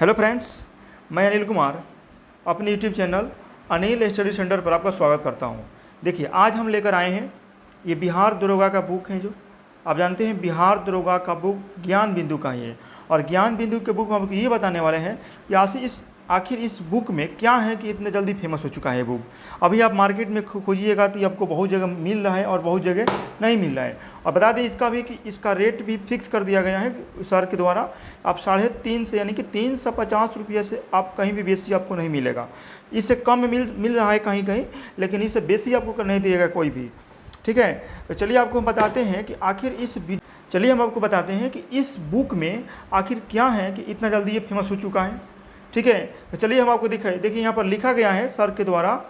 Hello friends, मैं अनिल कुमार अपने YouTube channel Anil study centre पर आपका स्वागत करता हूं। देखिए, आज हम लेकर आए हैं ये बिहार दरोगा का बुक है। जो आप जानते हैं, बिहार दरोगा का बुक ज्ञान बिंदु का ही है। और ज्ञान बिंदु के बुक में आपको ये बताने वाले हैं कि आखिर इस बुक में क्या है कि इतने जल्दी फेमस हो चुका है बुक। अभी आप मार्केट में खोजिएगा तो आपको बहुत जगह मिल रहा है और बहुत जगह नहीं मिल रहा है। और बता दें इसका भी कि इसका रेट भी फिक्स कर दिया गया है सर के द्वारा। आप 350 से यानी कि 350 रुपये से आप कहीं भी बेसी आपको नहीं मिलेगा। इससे कम मिल रहा है कहीं कहीं, लेकिन इससे बेसी आपको नहीं दिएगा कोई भी। ठीक है, तो चलिए आपको हम बताते हैं कि इस बुक में आखिर क्या है कि इतना जल्दी ये फेमस हो चुका है। ठीक है, तो चलिए हम आपको दिखाएं। देखिए, यहाँ पर लिखा गया है सर के द्वारा।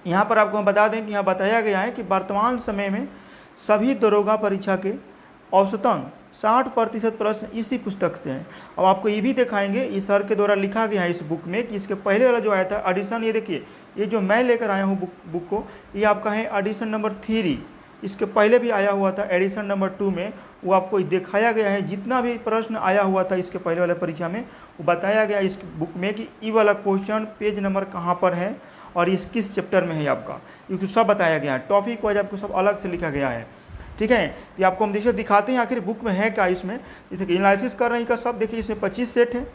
यहाँ पर आपको हम बता दें कि यहाँ बताया गया है कि वर्तमान समय में सभी दरोगा परीक्षा के औसतन 60% प्रश्न इसी पुस्तक से हैं। अब आपको ये भी दिखाएंगे, इस सर के द्वारा लिखा गया है इस बुक में कि इसके पहले वाला जो आया था एडिशन, ये देखिए, ये जो मैं लेकर आया हूँ बुक को, ये आपका है एडिशन नंबर 3। इसके पहले भी आया हुआ था एडिशन नंबर 2 में, वो आपको दिखाया गया है। जितना भी प्रश्न आया हुआ था इसके पहले वाले परीक्षा में, वो बताया गया इस बुक में कि ये वाला क्वेश्चन पेज नंबर कहाँ पर है और इस किस चैप्टर में है आपका, ये सब बताया गया है। टॉपिक वाइज आपको सब अलग से लिखा गया है। ठीक है, तो आपको हम देखिए दिखाते हैं आखिर बुक में है क्या। इसमें जैसे कि एनालिसिस कर रहे हैं का सब देखिए, इसमें 25 सेट है।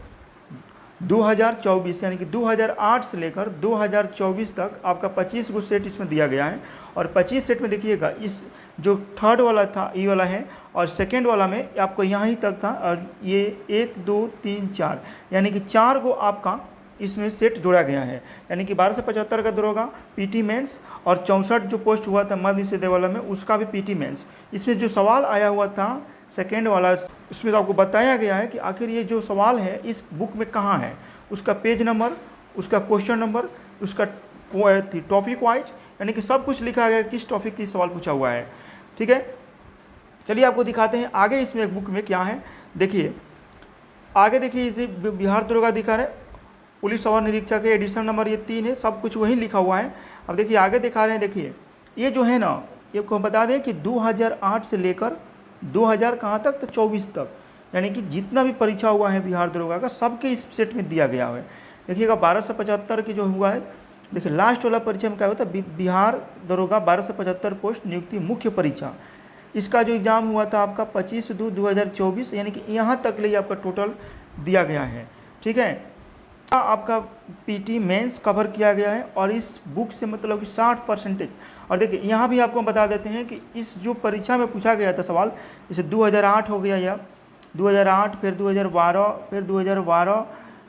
2024 यानी कि 2008 से लेकर 2024 तक आपका 25 गो सेट इसमें दिया गया है। और 25 सेट में देखिएगा, इस जो थर्ड वाला था ये वाला है, और सेकेंड वाला में आपको यहाँ तक था। और ये 1 2 3 4 यानी कि 4 गो आपका इसमें सेट जोड़ा गया है। यानी कि 12 से 75 का दरोगा पीटी मेंस, और 64 जो पोस्ट हुआ था मध्य निषेध वाला में, उसका भी पीटी मेंस। इसमें जो सवाल आया हुआ था सेकेंड वाला, उसमें तो आपको बताया गया है कि आखिर ये जो सवाल है इस बुक में कहाँ है, उसका पेज नंबर, उसका क्वेश्चन नंबर, उसका टॉपिक वाइज, यानी कि सब कुछ लिखा गया किस टॉपिक की सवाल पूछा हुआ है। ठीक है, चलिए आपको दिखाते हैं आगे इसमें एक बुक में क्या है। देखिए आगे, देखिए इसे बिहार दरोगा दिखा रहे, पुलिस अवर निरीक्षक है, एडिशन नंबर ये 3 है, सब कुछ वहीं लिखा हुआ है। अब देखिए आगे दिखा रहे हैं। देखिए ये जो है ना, ये को बता दें कि 2008 से लेकर 2000 कहाँ तक, तो 24 तक, यानी कि जितना भी परीक्षा हुआ है बिहार दरोगा का, सबके इस सेट में दिया गया है। देखिएगा 12 से 75 की जो हुआ है, देखिए लास्ट वाला परीक्षा में क्या होता है, बिहार दरोगा 12 से 75 पोस्ट नियुक्ति मुख्य परीक्षा, इसका जो एग्ज़ाम हुआ था आपका 25/2/2024, यानी कि यहाँ तक लिए आपका टोटल दिया गया है। ठीक है, आपका पीटी मेंस कवर किया गया है, और इस बुक से मतलब कि 60%। और देखिए यहाँ भी आपको बता देते हैं कि इस जो परीक्षा में पूछा गया था सवाल, जैसे 2008 हो गया, या 2008, फिर 2012, फिर 2012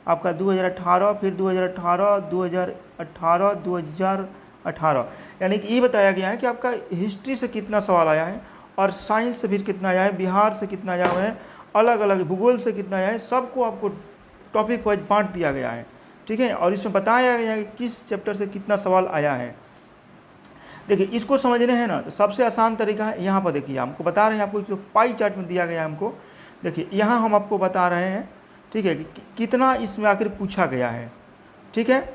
आपका 2018, फिर 2018, 2018, 2018, यानी कि ये बताया गया है कि आपका हिस्ट्री से कितना सवाल आया है, और साइंस से भी कितना आया है, बिहार से कितना आया हुआ है, अलग अलग भूगोल से कितना आया है, सबको आपको टॉपिक वाइज बांट दिया गया है। ठीक है, और इसमें बताया गया है कि किस चैप्टर से कितना सवाल आया है। देखिए इसको समझने हैं ना, तो सबसे आसान तरीका है, यहाँ पर देखिए हमको बता रहे हैं, आपको जो पाई चार्ट में दिया गया है हमको, देखिए यहाँ हम आपको बता रहे हैं। ठीक है, कि कितना इसमें आखिर पूछा गया है। ठीक है,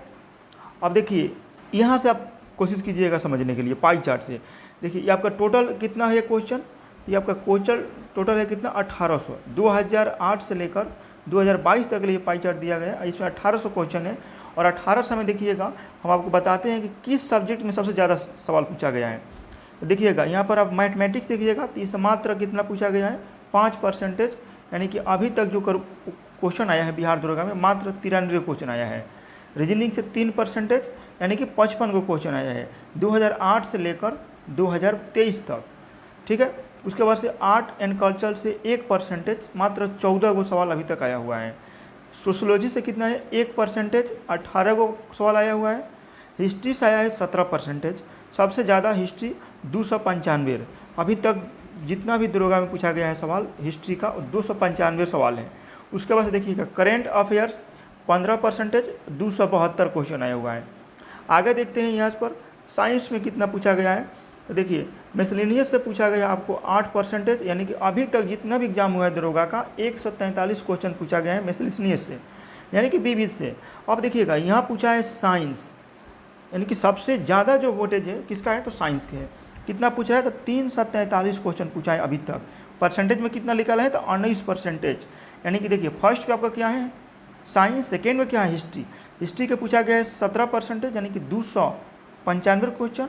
अब देखिए यहाँ से आप कोशिश कीजिएगा समझने के लिए पाई चार्ट से। देखिए ये आपका टोटल कितना है क्वेश्चन, ये आपका क्वेश्चन टोटल है कितना, 1800। 2008 से लेकर 2022 तक के लिए पाई चार्ट दिया गया है। इसमें 1800 क्वेश्चन है, और 1800 में देखिएगा हम आपको बताते हैं कि किस सब्जेक्ट में सबसे ज़्यादा सवाल पूछा गया है। तो देखिएगा यहाँ पर आप मैथमेटिक्स देखिएगा, तो इससे मात्र कितना पूछा गया है, 5%, यानी कि अभी तक जो क्वेश्चन आया है बिहार दरोगा में मात्र 93 क्वेश्चन आया है। रीजनिंग से 3%, यानी कि 55 को क्वेश्चन आया है 2008 से लेकर 2023 तक। ठीक है, उसके बाद से आर्ट एंड कल्चर से 1%, मात्र 14 गो सवाल अभी तक आया हुआ है। सोशोलॉजी से कितना है, 1%, 18 गो सवाल आया हुआ है। हिस्ट्री से आया है 17%, सबसे ज़्यादा हिस्ट्री 295। अभी तक जितना भी दरोगा में पूछा गया है सवाल हिस्ट्री का, 295 सवाल है। उसके बाद से देखिएगा करेंट अफेयर्स 15%, 272 क्वेश्चन आया हुआ है। आगे देखते हैं यहाँ पर साइंस में कितना पूछा गया है। तो देखिए मिसलेनियस से पूछा गया आपको 8%, यानी कि अभी तक जितना भी एग्जाम हुआ है दरोगा का 143 क्वेश्चन पूछा गया है मिसलेनियस से, यानी कि विविध से। अब देखिएगा यहाँ पूछा है साइंस, यानी कि सबसे ज़्यादा जो वोटेज है किसका है, तो साइंस के है। कितना पूछा है, तो 343 क्वेश्चन पूछा है अभी तक। परसेंटेज में कितना निकाला है, तो 19%, यानी कि देखिए फर्स्ट पे आपका क्या है, साइंस सेकेंड में क्या है, हिस्ट्री। हिस्ट्री के पूछा गया है 17% यानी कि 295 क्वेश्चन,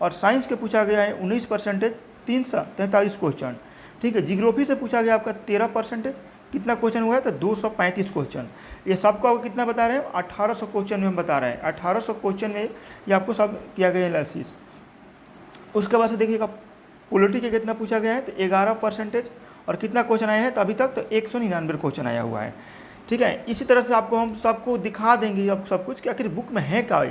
और साइंस के पूछा गया है 19% 343 क्वेश्चन। ठीक है, जियोग्राफी से पूछा गया आपका 13%, कितना क्वेश्चन हुआ है तो 235 क्वेश्चन। ये सबको आपको कितना बता रहे हैं, 1800 क्वेश्चन में हम बता रहे हैं। 1800 क्वेश्चन में ये आपको सब किया गया एनालिसिस। उसके बाद से देखिएगा पॉलिटी के कितना पूछा गया है तो 11%, और कितना क्वेश्चन आया है तो अभी तक तो 199 क्वेश्चन आया हुआ है। ठीक है, इसी तरह से आपको हम सबको दिखा देंगे अब सब कुछ कि आखिर बुक में है क्या।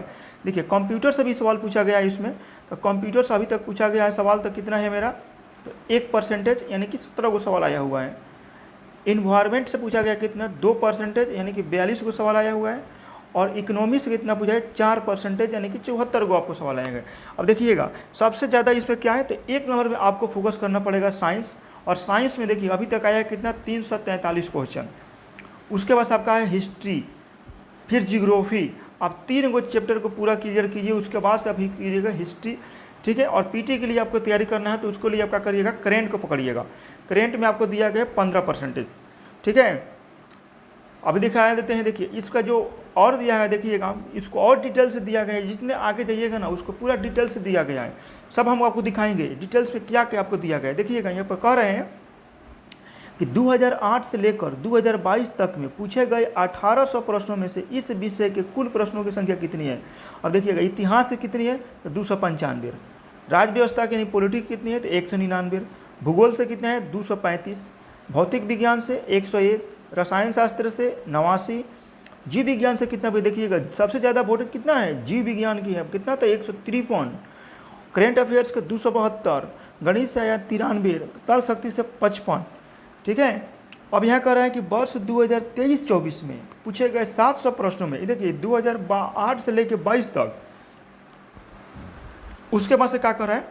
देखिए कंप्यूटर से भी सवाल पूछा गया है इसमें, तो कंप्यूटर से अभी तक पूछा गया है सवाल तो कितना है मेरा, तो 1% यानी कि 17 को सवाल आया हुआ है। इन्वायरमेंट से पूछा गया कितना, 2% यानी कि 42 को सवाल आया हुआ है। और इकोनॉमी से कितना पूछा है, 4% यानी कि 74 को आपको सवाल आएगा। अब देखिएगा सबसे ज़्यादा इसमें क्या है तो 1 नंबर में आपको फोकस करना पड़ेगा साइंस, और साइंस में देखिए अभी तक आया है कितना, 343 क्वेश्चन। उसके बाद आपका है हिस्ट्री, फिर जियोग्राफी। आप 3 गो चैप्टर को पूरा क्लियर कीजिए, उसके बाद से अभी कीजिएगा हिस्ट्री। ठीक है, और पीटी के लिए आपको तैयारी करना है तो उसके लिए आप क्या करिएगा, करेंट को पकड़िएगा। करेंट में आपको दिया गया 15%। ठीक है, अभी दिखाया देते हैं, देखिए इसका जो और दिया है देखिएगा, इसको और डिटेल से दिया गया है। जितने आगे जाइएगा ना उसको पूरा डिटेल से दिया गया है, सब हम आपको दिखाएंगे डिटेल्स में क्या क्या आपको दिया गया है। देखिएगा यहाँ पर कह रहे हैं कि 2008 से लेकर 2022 तक में पूछे गए 1800 प्रश्नों में से इस विषय के कुल प्रश्नों की संख्या कितनी है। अब देखिएगा इतिहास से कितनी है तो 295, राज्य व्यवस्था की यानी पॉलिटिक्स कितनी है तो 199, भूगोल से कितना है 235, भौतिक विज्ञान से 101, रसायन शास्त्र से 89, जीव विज्ञान से कितना भी देखिएगा सबसे ज़्यादा वोटेज कितना है जीव विज्ञान की है, कितना तो 153, करेंट अफेयर्स के 272, गणित से आया 93, तर्क शक्ति से 55। ठीक है, अब यहाँ कह रहा है कि वर्ष 2023-24 में पूछे गए 700 प्रश्नों में, देखिए 2008 से लेकर 22 तक। उसके बाद से क्या कर रहा है,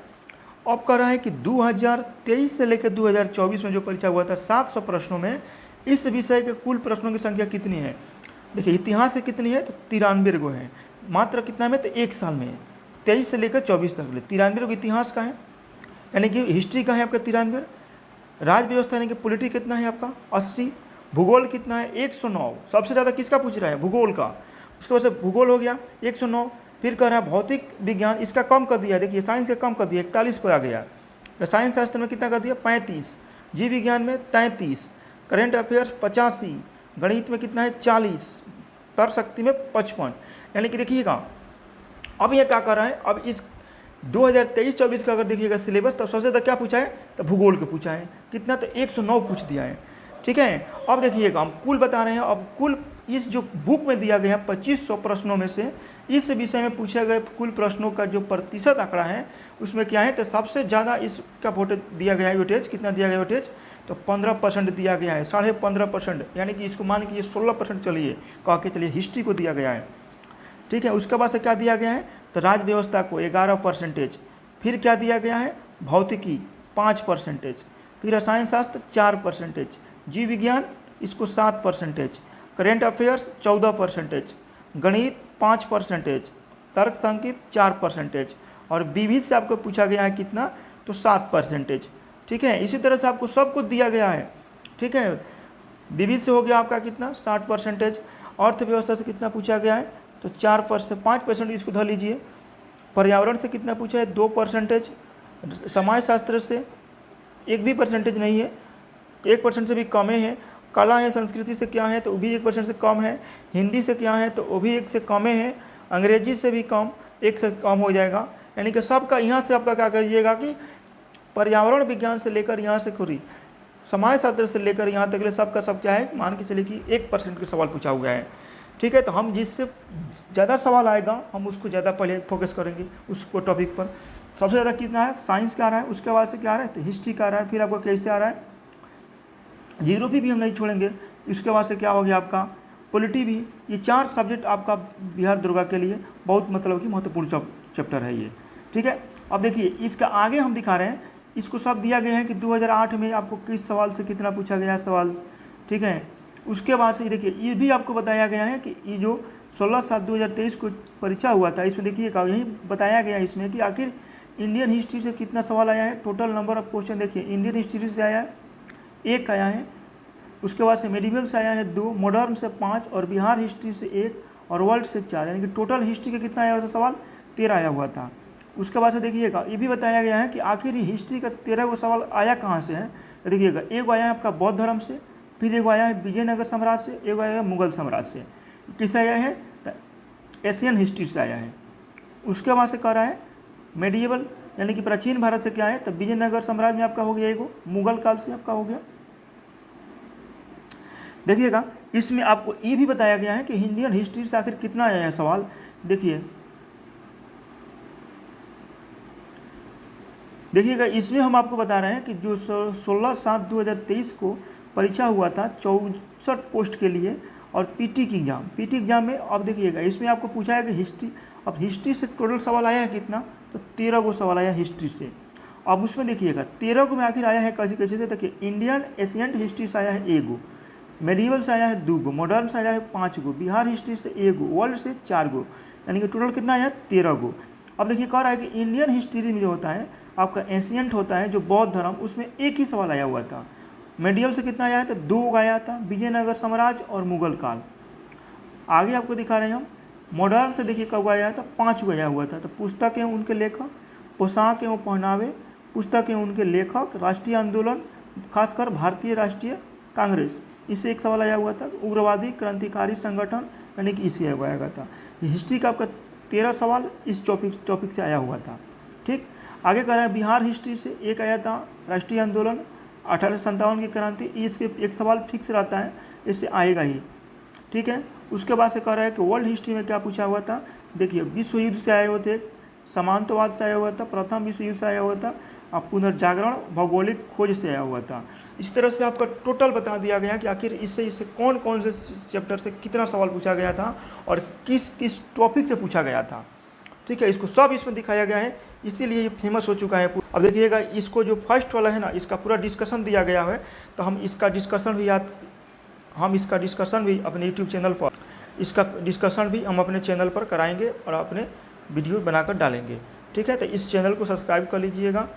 अब कह रहा है कि 2023 से लेकर 2024 में जो परीक्षा हुआ था 700 प्रश्नों में इस विषय के कुल प्रश्नों की संख्या कितनी है। देखिए इतिहास से कितनी है तो 93 गो है, मात्र कितना में तो 1 साल में 23 से लेकर 24 तक 93 गो इतिहास का है, यानी कि हिस्ट्री का है आपका 93, राज्य व्यवस्था यानी कि पॉलिटी कितना है आपका 80, भूगोल कितना है 109, सबसे ज़्यादा किसका पूछ रहा है भूगोल का। उसके बाद से भूगोल हो गया 109, फिर कह रहा है भौतिक विज्ञान, इसका कम कर दिया, देखिए साइंस का कम कर दिया 41 पर आ गया, रसायन शास्त्र में कितना कर दिया 35, जीव विज्ञान में 33, करेंट अफेयर्स 85, गणित में कितना है 40, तर्क शक्ति में 55। यानी कि देखिएगा अब ये क्या कर रहा है, अब इस 2023-24 का अगर देखिएगा सिलेबस तो सबसे ज़्यादा क्या पूछा है तो भूगोल के पूछा है, कितना तो 109 पूछ दिया है। ठीक है, अब देखिएगा हम कुल बता रहे हैं, अब कुल इस जो बुक में दिया गया है 2500 प्रश्नों में से इस विषय में पूछे गए कुल प्रश्नों का जो प्रतिशत आंकड़ा है उसमें क्या है तो सबसे ज़्यादा इसका वोटेज दिया गया है, वेटेज कितना दिया गया वेटेज तो 15% दिया गया है, 15.5%, यानी कि इसको मान के 16% चलिए कह के चलिए हिस्ट्री को दिया गया है। ठीक है, उसके बाद से क्या दिया गया है तो राज्य व्यवस्था को 11%, फिर क्या दिया गया है भौतिकी 5%, फिर रसायन शास्त्र 4%, जीव विज्ञान इसको 7%, करेंट अफेयर्स 14%, गणित 5%, तर्क संगीत 4%, और विविध से आपको पूछा गया है कितना तो 7%। ठीक है, इसी तरह से आपको सब कुछ दिया गया है। ठीक है, विविध से हो गया आपका कितना 60%, अर्थव्यवस्था से कितना पूछा गया है तो 4%, 5% इसको धर लीजिए, पर्यावरण से कितना पूछा है 2%, समाज शास्त्र से एक भी परसेंटेज नहीं है, 1% से भी कम है, कला है संस्कृति से क्या है तो वो भी 1% से कम है, हिंदी से क्या है तो वो भी 1 से कम है, अंग्रेजी से भी कम 1 से कम हो जाएगा। यानी कि सबका यहाँ से आपका क्या करिएगा कि पर्यावरण विज्ञान से लेकर यहाँ से खुरी समाज शास्त्र से लेकर यहाँ तक सबका सब क्या है मान के चलिए कि 1% के सवाल पूछा हुआ है। ठीक है, तो हम जिससे ज़्यादा सवाल आएगा हम उसको ज़्यादा पहले फोकस करेंगे उसको टॉपिक पर। सबसे ज़्यादा कितना है साइंस का आ रहा है, उसके बाद से क्या आ रहा है तो हिस्ट्री का आ रहा है, फिर आपको कैसे आ रहा है जियोग्राफी भी हम नहीं छोड़ेंगे, इसके बाद से क्या हो गया आपका पॉलिटी भी। ये 4 सब्जेक्ट आपका बिहार दुर्गा के लिए बहुत मतलब कि महत्वपूर्ण चैप्टर है ये। ठीक है, अब देखिए इसका आगे हम दिखा रहे हैं, इसको सब दिया गया है कि 2008 में आपको किस सवाल से कितना पूछा गया है सवाल। ठीक है, उसके बाद से देखिए ये भी आपको बताया गया है कि ये जो 16/7/2023 को परीक्षा हुआ था इसमें देखिएगा यही बताया गया है इसमें कि आखिर इंडियन हिस्ट्री से कितना सवाल आया है। टोटल नंबर ऑफ क्वेश्चन देखिए इंडियन हिस्ट्री से आया है 1 आया है, उसके बाद से मेडिवल से आया है 2, मॉडर्न से 5 और बिहार हिस्ट्री से 1 और वर्ल्ड से 4, यानी कि टोटल हिस्ट्री का कितना आया हुआ था सवाल 13 आया हुआ था। उसके बाद से देखिएगा ये भी बताया गया है कि आखिर हिस्ट्री का 13 को सवाल आया कहाँ से है। तो देखिएगा एक आया है आपका बौद्ध धर्म से, फिर एक आया है विजयनगर साम्राज्य से, एक आया है मुगल साम्राज्य से। किससे आया है? एशियन हिस्ट्री से आया है। उसके बाद से कह रहा है मेडिएवल यानी कि प्राचीन भारत से क्या है, तो विजयनगर साम्राज्य में आपका हो गया एगो, मुगल काल से आपका हो गया। देखिएगा इसमें आपको ये भी बताया गया है कि इंडियन हिस्ट्री से आखिर कितना आया है सवाल। देखिएगा इसमें हम आपको बता रहे हैं कि जो 16/7/2023 को परीक्षा हुआ था 64 पोस्ट के लिए और पीटी की एग्जाम में अब देखिएगा इसमें आपको पूछा है कि हिस्ट्री, अब हिस्ट्री से टोटल सवाल आया है कितना, तो 13 को सवाल आया हिस्ट्री से। अब उसमें देखिएगा 13 को में आखिर आया है कैसे कैसे से, देखिए इंडियन एशियंट हिस्ट्री से आया है 1, मेडिवल से आया है 2, मॉडर्न से आया है 5, बिहार हिस्ट्री से 1, वर्ल्ड से 4, यानी कि टोटल कितना आया है 13। अब देखिए कह रहा है कि इंडियन हिस्ट्री में जो होता है आपका एशियंट होता है जो बौद्ध धर्म, उसमें एक ही सवाल आया हुआ था। मेडिवल से कितना आया था, 2 आया था, विजयनगर साम्राज्य और मुगल काल। आगे आपको दिखा रहे हैं हम मॉडर्न से, देखिए कब आया था, 5 आया हुआ था। तो पुस्तक एवं उनके लेखक, पोशाक एवं पहनावे, पुस्तक एवं उनके लेखक, राष्ट्रीय आंदोलन खासकर भारतीय राष्ट्रीय कांग्रेस, इससे एक सवाल आया हुआ था। उग्रवादी क्रांतिकारी संगठन, यानी कि इसे आया हुआ था। हिस्ट्री का आपका 13 सवाल इस टॉपिक से आया हुआ था। ठीक, आगे कह रहा है बिहार हिस्ट्री से एक आया था, राष्ट्रीय आंदोलन 1857 की क्रांति, इसके एक सवाल फिक्स रहता है, इससे आएगा ही। ठीक है, उसके बाद से कह रहा है कि वर्ल्ड हिस्ट्री में क्या पूछा हुआ था, देखिए विश्व युद्ध से आए हुए थे, समांतवाद से आया हुआ था, प्रथम विश्व युद्ध से आया हुआ था, और पुनर्जागरण भौगोलिक खोज से आया हुआ था। इस तरह से आपका टोटल बता दिया गया कि आखिर इससे कौन कौन से चैप्टर से कितना सवाल पूछा गया था और किस किस टॉपिक से पूछा गया था। ठीक है, इसको सब इसमें दिखाया गया है, इसीलिए ये फेमस हो चुका है। अब देखिएगा इसको जो फर्स्ट वाला है ना, इसका पूरा डिस्कशन दिया गया है, तो हम इसका डिस्कशन भी अपने यूट्यूब चैनल पर, इसका डिस्कशन भी हम अपने चैनल पर कराएंगे और अपने वीडियो बनाकर डालेंगे। ठीक है, तो इस चैनल को सब्सक्राइब कर लीजिएगा।